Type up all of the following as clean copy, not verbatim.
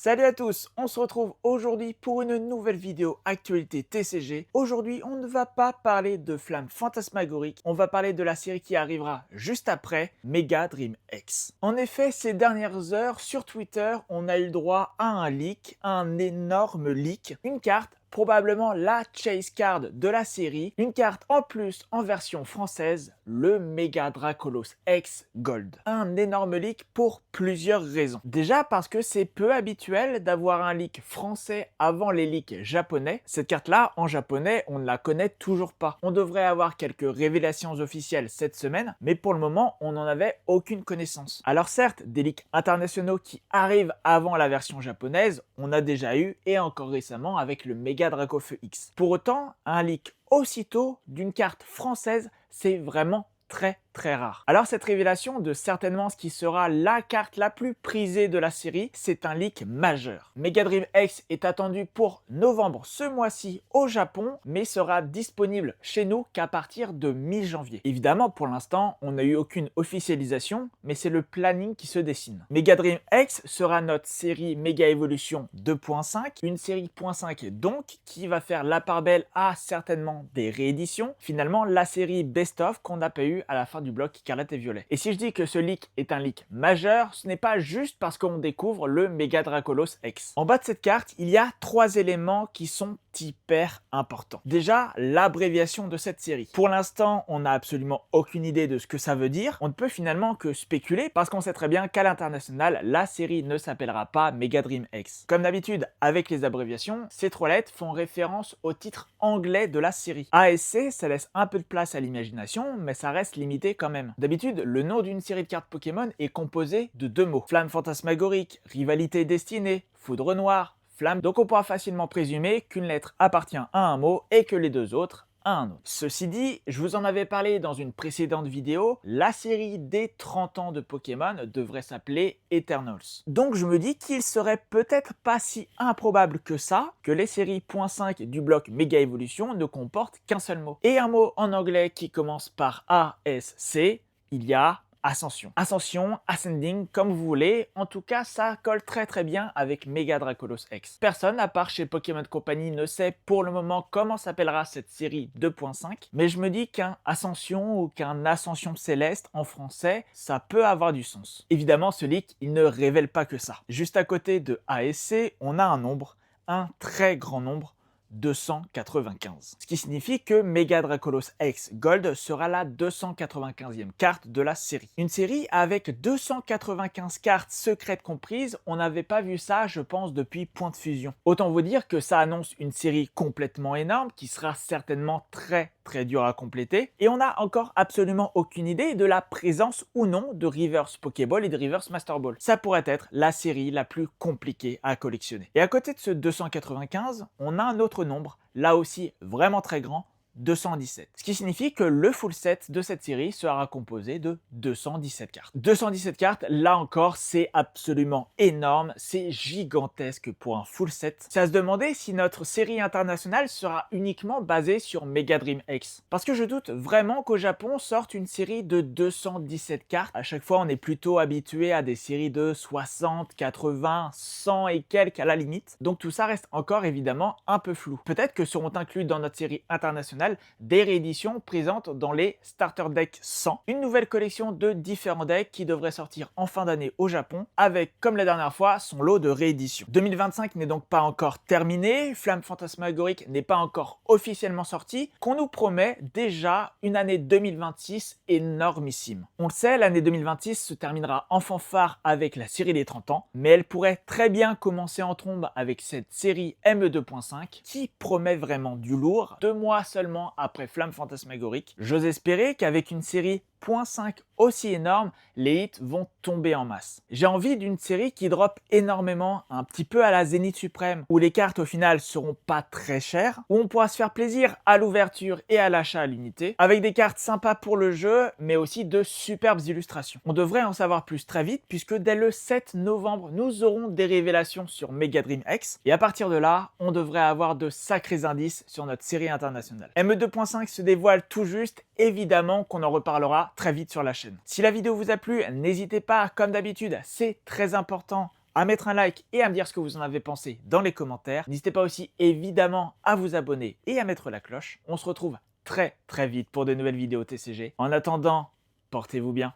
Salut à tous, on se retrouve aujourd'hui pour une nouvelle vidéo actualité TCG. Aujourd'hui, on ne va pas parler de Flamme Fantasmagorique, on va parler de la série qui arrivera juste après, Mega Dream X. En effet, ces dernières heures, sur Twitter, on a eu le droit à un leak, un énorme leak, une carte probablement la chase card de la série, une carte en plus en version française, le Mega Dracolos X Gold. Un énorme leak pour plusieurs raisons. Déjà parce que c'est peu habituel d'avoir un leak français avant les leaks japonais. Cette carte-là, en japonais, on ne la connaît toujours pas. On devrait avoir quelques révélations officielles cette semaine, mais pour le moment, on n'en avait aucune connaissance. Alors certes, des leaks internationaux qui arrivent avant la version japonaise, on a déjà eu, et encore récemment avec le Mega Dracofeu X. Pour autant, un leak aussitôt d'une carte française, c'est vraiment très rare. Alors cette révélation de certainement ce qui sera la carte la plus prisée de la série, c'est un leak majeur. Mega Dream X est attendu pour novembre ce mois-ci au Japon, mais sera disponible chez nous qu'à partir de mi-janvier. Évidemment, pour l'instant, on n'a eu aucune officialisation, mais c'est le planning qui se dessine. Mega Dream X sera notre série Mega Evolution 2.5, une série .5 donc qui va faire la part belle à certainement des rééditions. Finalement, la série Best of qu'on n'a pas eu à la fin du bloc Écarlate et Violet. Et si je dis que ce leak est un leak majeur, ce n'est pas juste parce qu'on découvre le Mega Dracolos X. En bas de cette carte, il y a 3 éléments qui sont hyper importants. Déjà, l'abréviation de cette série. Pour l'instant, on n'a absolument aucune idée de ce que ça veut dire. On ne peut finalement que spéculer parce qu'on sait très bien qu'à l'international, la série ne s'appellera pas Mega Dream X. Comme d'habitude, avec les abréviations, ces 3 lettres font référence au titre anglais de la série. ASC, ça laisse un peu de place à l'imagination, mais ça reste limité quand même. D'habitude, le nom d'une série de cartes Pokémon est composé de 2 mots. Flamme fantasmagorique, rivalité destinée, foudre noire, flamme. Donc on pourra facilement présumer qu'une lettre appartient à un mot et que les 2 autres à un autre. Ceci dit, je vous en avais parlé dans une précédente vidéo, la série des 30 ans de Pokémon devrait s'appeler Eternals. Donc je me dis qu'il serait peut-être pas si improbable que ça, que les séries .5 du bloc Mega Evolution ne comportent qu'un seul mot. Et un mot en anglais qui commence par ASC, il y a Ascension. Ascension, Ascending, comme vous voulez. En tout cas, ça colle très bien avec Mega Dracolos X. Personne, à part chez Pokémon Company, ne sait pour le moment comment s'appellera cette série 2.5. Mais je me dis qu'un Ascension ou qu'un Ascension Céleste en français, ça peut avoir du sens. Évidemment, ce leak, il ne révèle pas que ça. Juste à côté de ASC, on a un nombre, un très grand nombre, 295. Ce qui signifie que Mega Dracolos X Gold sera la 295e carte de la série. Une série avec 295 cartes secrètes comprises, on n'avait pas vu ça, je pense, depuis Point de Fusion. Autant vous dire que ça annonce une série complètement énorme qui sera certainement très dur à compléter, et on n'a encore absolument aucune idée de la présence ou non de Reverse Pokéball et de Reverse Master Ball. Ça pourrait être la série la plus compliquée à collectionner. Et à côté de ce 295, on a un autre nombre, là aussi vraiment très grand, 217. Ce qui signifie que le full set de cette série sera composé de 217 cartes. 217 cartes, là encore, c'est absolument énorme, c'est gigantesque pour un full set. C'est à se demander si notre série internationale sera uniquement basée sur Mega Dream X. Parce que je doute vraiment qu'au Japon sorte une série de 217 cartes. À chaque fois, on est plutôt habitué à des séries de 60, 80, 100 et quelques à la limite. Donc tout ça reste encore évidemment un peu flou. Peut-être que seront inclus dans notre série internationale des rééditions présentes dans les Starter Deck 100, une nouvelle collection de différents decks qui devrait sortir en fin d'année au Japon, avec, comme la dernière fois, son lot de rééditions. 2025 n'est donc pas encore terminé, Flamme Fantasmagorique n'est pas encore officiellement sorti, qu'on nous promet déjà une année 2026 énormissime. On le sait, l'année 2026 se terminera en fanfare avec la série des 30 ans, mais elle pourrait très bien commencer en trombe avec cette série ME2.5 qui promet vraiment du lourd, 2 mois seulement après Flamme Fantasmagorique. J'ose espérer qu'avec une série .5 aussi énorme, les hits vont tomber en masse. J'ai envie d'une série qui drop énormément, un petit peu à la Zénith Suprême, où les cartes au final seront pas très chères, où on pourra se faire plaisir à l'ouverture et à l'achat à l'unité, avec des cartes sympas pour le jeu, mais aussi de superbes illustrations. On devrait en savoir plus très vite, puisque dès le 7 novembre, nous aurons des révélations sur Mega Dream X, et à partir de là, on devrait avoir de sacrés indices sur notre série internationale. ME2.5 se dévoile tout juste, évidemment qu'on en reparlera très vite sur la chaîne. Si la vidéo vous a plu, n'hésitez pas, comme d'habitude, c'est très important, à mettre un like et à me dire ce que vous en avez pensé dans les commentaires. N'hésitez pas aussi évidemment à vous abonner et à mettre la cloche. On se retrouve très vite pour de nouvelles vidéos TCG. En attendant, portez-vous bien.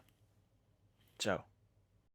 Ciao.